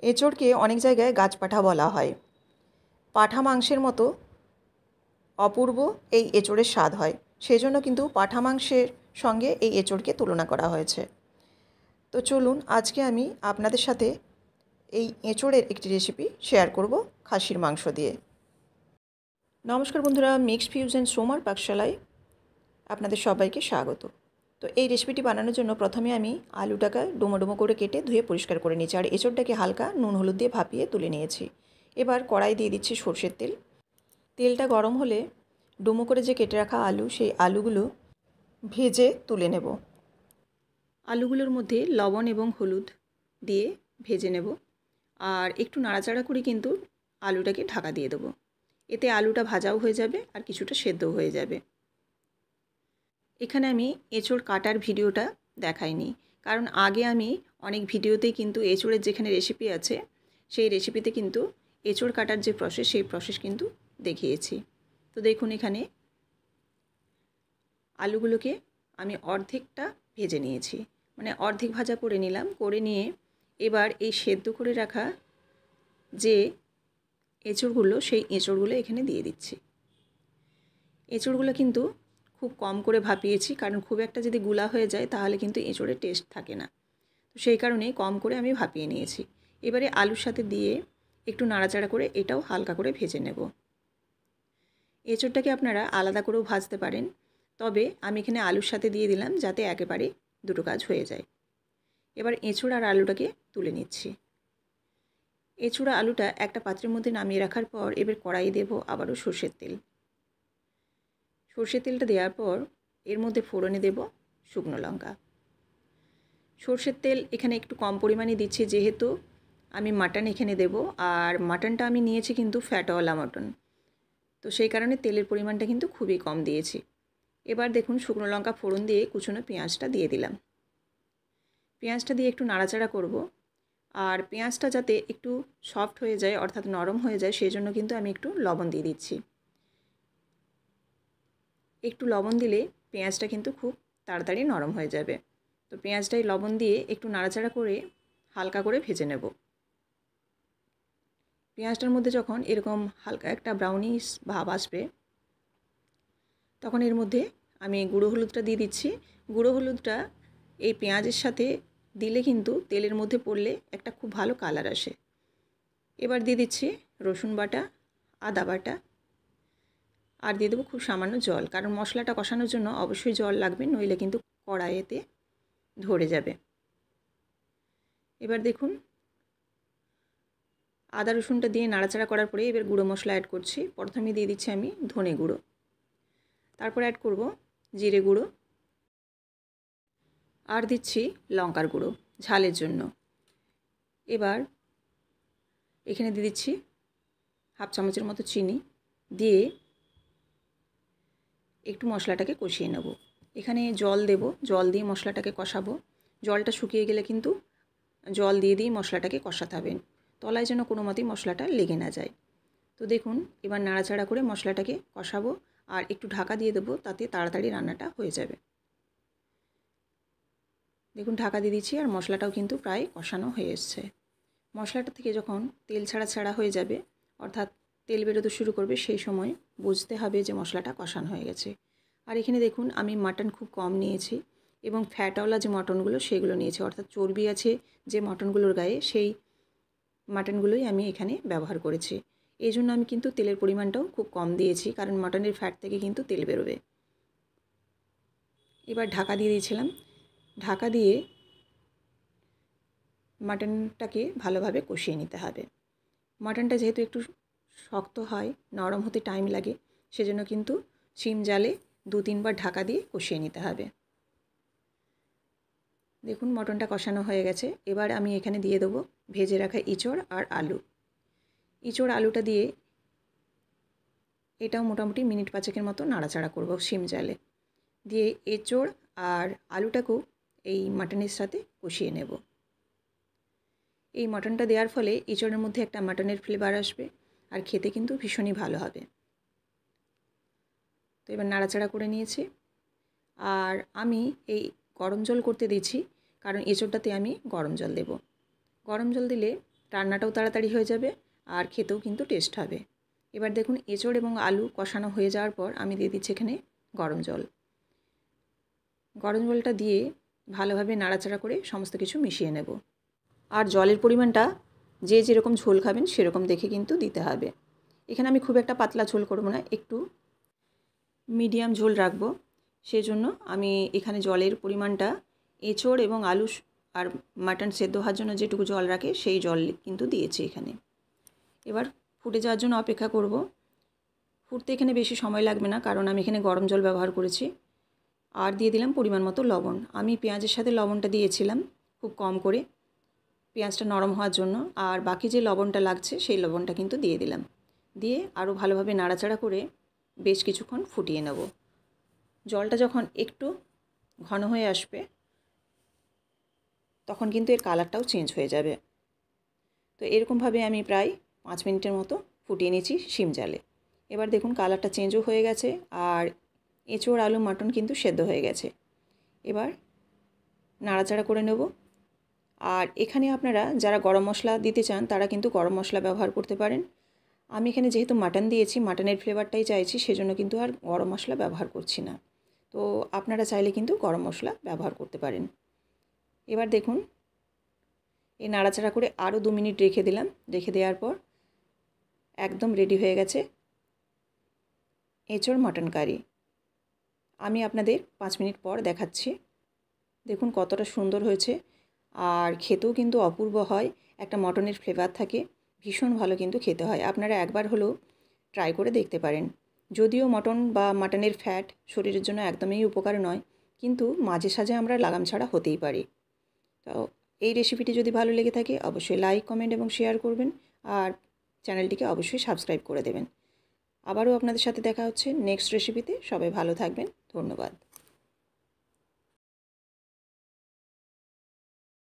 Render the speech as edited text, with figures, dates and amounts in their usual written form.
এঁচোড়কে অনেক জায়গায় গাছপাঠা বলা হয়। পাঠা মাংসের মতো অপূর্ব এই এঁচোড়ের স্বাদ হয়, সেজন্য কিন্তু পাঠা মাংসের সঙ্গে এই এঁচোড়কে তুলনা করা হয়েছে। তো চলুন আজকে আমি আপনাদের সাথে এই এঁচোড়ের একটি রেসিপি শেয়ার করব খাসির মাংস দিয়ে। নমস্কার বন্ধুরা, মিক্সড ফিউশন সোমার পাকশালায় আপনাদের সবাইকে স্বাগত। তো এই রেসিপিটি বানানোর জন্য প্রথমে আমি আলুটাকে ডুমো ডুমো করে কেটে ধুয়ে পরিষ্কার করে নিয়েছি, আর এঁচোড়টাকে হালকা নুন হলুদ দিয়ে ভাপিয়ে তুলে নিয়েছি। এবার কড়াই দিয়ে দিচ্ছি সর্ষের তেল। তেলটা গরম হলে ডুমো করে যে কেটে রাখা আলু, সেই আলুগুলো ভেজে তুলে নেব। আলুগুলোর মধ্যে লবণ এবং হলুদ দিয়ে ভেজে নেব, আর একটু নাড়াচাড়া করে কিন্তু আলুটাকে ঢাকা দিয়ে দেবো। এতে আলুটা ভাজাও হয়ে যাবে আর কিছুটা সেদ্ধও হয়ে যাবে। এখানে আমি এঁচোড় কাটার ভিডিওটা দেখাইনি, কারণ আগে আমি অনেক ভিডিওতেই কিন্তু এঁচোড়ের যেখানে রেসিপি আছে সেই রেসিপিতে কিন্তু এঁচোড় কাটার যে প্রসেস সেই প্রসেস কিন্তু দেখিয়েছি। তো দেখুন, এখানে আলুগুলোকে আমি অর্ধেকটা ভেজে নিয়েছি, মানে অর্ধেক ভাজা করে নিলাম। করে নিয়ে এবার এই সেদ্ধ করে রাখা যে এঁচোড়গুলো, সেই এঁচোড়গুলো এখানে দিয়ে দিচ্ছি। এঁচোড়গুলো কিন্তু খুব কম করে ভাপিয়েছি, কারণ খুব একটা যদি গুলা হয়ে যায় তাহলে কিন্তু এঁচোড়ের টেস্ট থাকে না। তো সেই কারণে কম করে আমি ভাপিয়ে নিয়েছি। এবারে আলুর সাথে দিয়ে একটু নাড়াচাড়া করে এটাও হালকা করে ভেজে নেব। এঁচোড়টাকে আপনারা আলাদা করেও ভাজতে পারেন, তবে আমি এখানে আলুর সাথে দিয়ে দিলাম যাতে একেবারে দুটো কাজ হয়ে যায়। এবার এঁচোড় আর আলুটাকে তুলে নিচ্ছি। এঁচোড় আলুটা একটা পাত্রের মধ্যে নামিয়ে রাখার পর এবার কড়াই দেব আবারও সর্ষের তেল। সর্ষের তেলটা দেওয়ার পর এর মধ্যে ফোড়নে দেব শুকনো লঙ্কা। সর্ষের তেল এখানে একটু কম পরিমাণে দিচ্ছি, যেহেতু আমি মাটন এখানে দেব, আর মাটনটা আমি নিয়েছি কিন্তু ফ্যাটওয়ালা মাটন, তো সেই কারণে তেলের পরিমাণটা কিন্তু খুবই কম দিয়েছি। এবার দেখুন, শুকনো লঙ্কা ফোড়ন দিয়ে কুচনো পেঁয়াজটা দিয়ে দিলাম। পেঁয়াজটা দিয়ে একটু নাড়াচাড়া করব, আর পেঁয়াজটা যাতে একটু সফট হয়ে যায় অর্থাৎ নরম হয়ে যায় সেই জন্য কিন্তু আমি একটু লবণ দিয়ে দিচ্ছি। একটু লবণ দিলে পেঁয়াজটা কিন্তু খুব তাড়াতাড়ি নরম হয়ে যাবে। তো পেঁয়াজটাই লবণ দিয়ে একটু নাড়াচাড়া করে হালকা করে ভেজে নেব। পেঁয়াজটার মধ্যে যখন এরকম হালকা একটা ব্রাউনিশ ভাব আসবে তখন এর মধ্যে আমি গুঁড়ো হলুদটা দিয়ে দিচ্ছি। গুঁড়ো হলুদটা এই পেঁয়াজের সাথে দিলে কিন্তু তেলের মধ্যে পড়লে একটা খুব ভালো কালার আসে। এবার দিয়ে দিচ্ছি রসুন বাটা, আদা বাটা, আর দিয়ে দেবো খুব সামান্য জল, কারণ মশলাটা কষানোর জন্য অবশ্যই জল লাগবে, নইলে কিন্তু কড়াইতে ধরে যাবে। এবার দেখুন, আদা রসুনটা দিয়ে নাড়াচাড়া করার পরে এবার গুঁড়ো মশলা অ্যাড করছি। প্রথমে দিয়ে দিচ্ছি আমি ধনে গুঁড়ো, তারপর অ্যাড করব জিরে গুঁড়ো, আর দিচ্ছি লঙ্কার গুঁড়ো ঝালের জন্য। এবার এখানে দিয়ে দিচ্ছি হাফ চামচের মতো চিনি, দিয়ে একটু মশলাটাকে কষিয়ে নেব। এখানে জল দেব, জল দিয়ে মশলাটাকে কষাবো। জলটা শুকিয়ে গেলে কিন্তু জল দিয়ে দিয়ে মশলাটাকে কষাতে হবে, তলায় যেন কোনো মতেই মশলাটা লেগে না যায়। তো দেখুন, এবার নাড়াচাড়া করে মশলাটাকে কষাবো, আর একটু ঢাকা দিয়ে দেবো, তাতে তাড়াতাড়ি রান্নাটা হয়ে যাবে। দেখুন, ঢাকা দিয়ে দিচ্ছি, আর মশলাটাও কিন্তু প্রায় কষানো হয়ে এসছে। মশলাটা থেকে যখন তেল ছাড়া ছাড়া হয়ে যাবে অর্থাৎ তেল বেরোতে শুরু করবে, সেই সময় বুঝতে হবে যে মশলাটা কষানো হয়ে গেছে। আর এখানে দেখুন, আমি মাটন খুব কম নিয়েছি এবং ফ্যাটওয়ালা যে মটনগুলো সেগুলো নিয়েছি, অর্থাৎ চর্বি আছে যে মটনগুলোর গায়ে, সেই মাটনগুলোই আমি এখানে ব্যবহার করেছি। এই জন্য আমি কিন্তু তেলের পরিমাণটাও খুব কম দিয়েছি, কারণ মাটনের ফ্যাট থেকে কিন্তু তেল বেরোবে। এবার ঢাকা দিয়ে দিয়েছিলাম। ঢাকা দিয়ে মাটনটাকে ভালোভাবে কষিয়ে নিতে হবে। মাটনটা যেহেতু একটু শক্ত হয়, নরম হতে টাইম লাগে, সেজন্য কিন্তু সিম জালে 2-3 বার ঢাকা দিয়ে কষিয়ে নিতে হবে। দেখুন, মটনটা কষানো হয়ে গেছে। এবার আমি এখানে দিয়ে দেবো ভেজে রাখা ইঁচড় আর আলু। ইঁচড় আলুটা দিয়ে এটাও মোটামুটি মিনিট 5 মতো নাড়াচাড়া করব সিম জালে। দিয়ে এঁচড় আর আলুটাকেও এই মাটনের সাথে কষিয়ে নেব। এই মাটনটা দেওয়ার ফলে এঁচড়ের মধ্যে একটা মাটনের ফ্লেভার আসবে, আর খেতে কিন্তু ভীষণই ভালো হবে। তো এবার নাড়াচাড়া করে নিয়েছি, আর আমি এই গরম জল করতে দিয়েছি, কারণ এঁচড়টাতে আমি গরম জল দেব। গরম জল দিলে রান্নাটাও তাড়াতাড়ি হয়ে যাবে আর খেতেও কিন্তু টেস্ট হবে। এবার দেখুন এঁচড় এবং আলু কষানো হয়ে যাওয়ার পর আমি দিয়ে দিচ্ছি এখানে গরম জল। গরম জলটা দিয়ে ভালোভাবে নাড়াচাড়া করে সমস্ত কিছু মিশিয়ে নেব। আর জলের পরিমাণটা যে যেরকম ঝোল খাবেন সেরকম দেখে কিন্তু দিতে হবে। এখানে আমি খুব একটা পাতলা ঝোল করব না, একটু মিডিয়াম ঝোল রাখবো। সেজন্য আমি এখানে জলের পরিমাণটা এঁচড় এবং আলু আর মাটন সেদ্ধ হওয়ার জন্য যেটুকু জল রাখে সেই জল কিন্তু দিয়েছি এখানে। এবার ফুটে যাওয়ার জন্য অপেক্ষা করব। ফুটতে এখানে বেশি সময় লাগবে না, কারণ আমি এখানে গরম জল ব্যবহার করেছি। আর দিয়ে দিলাম পরিমাণ মতো লবণ। আমি পেঁয়াজের সাথে লবণটা দিয়েছিলাম খুব কম করে, পেঁয়াজটা নরম হওয়ার জন্য। আর বাকি যে লবণটা লাগছে সেই লবণটা কিন্তু দিয়ে দিলাম। দিয়ে আরও ভালোভাবে নাড়াচাড়া করে বেশ কিছুক্ষণ ফুটিয়ে নেব। জলটা যখন একটু ঘন হয়ে আসবে তখন কিন্তু এর কালারটাও চেঞ্জ হয়ে যাবে। তো এরকমভাবে আমি প্রায় 5 মিনিটের মতো ফুটিয়ে নিয়েছি সিম জালে। এবার দেখুন কালারটা চেঞ্জও হয়ে গেছে আর এঁচড় আলু মাটন কিন্তু সেদ্ধ হয়ে গেছে। এবার নাড়াচাড়া করে নেব। আর এখানে আপনারা যারা গরম মশলা দিতে চান তারা কিন্তু গরম মশলা ব্যবহার করতে পারেন। আমি এখানে যেহেতু মাটন দিয়েছি, মাটনের ফ্লেভারটাই চাইছি, সেজন্য কিন্তু আর গরম মশলা ব্যবহার করছি না। তো আপনারা চাইলে কিন্তু গরম মশলা ব্যবহার করতে পারেন। এবার দেখুন এই নাড়াচাড়া করে আরও 2 মিনিট রেখে দিলাম। রেখে দেওয়ার পর একদম রেডি হয়ে গেছে এঁচড় মাটন কারি। আমি আপনাদের 5 মিনিট পর দেখাচ্ছি। দেখুন কতটা সুন্দর হয়েছে আর খেতেও কিন্তু অপূর্ব হয়। একটা মটনের ফ্লেভার থাকে, ভীষণ ভালো কিন্তু খেতে হয়। আপনারা একবার হলেও ট্রাই করে দেখতে পারেন। যদিও মটন বা মাটনের ফ্যাট শরীরের জন্য একদমই উপকার নয়, কিন্তু মাঝে সাঝে আমরা লাগাম ছাড়া হতেই পারি। তো এই রেসিপিটি যদি ভালো লেগে থাকে অবশ্যই লাইক, কমেন্ট এবং শেয়ার করবেন আর চ্যানেলটিকে অবশ্যই সাবস্ক্রাইব করে দেবেন। আবারও আপনাদের সাথে দেখা হচ্ছে নেক্সট রেসিপিতে। সবাই ভালো থাকবেন। ধন্যবাদ।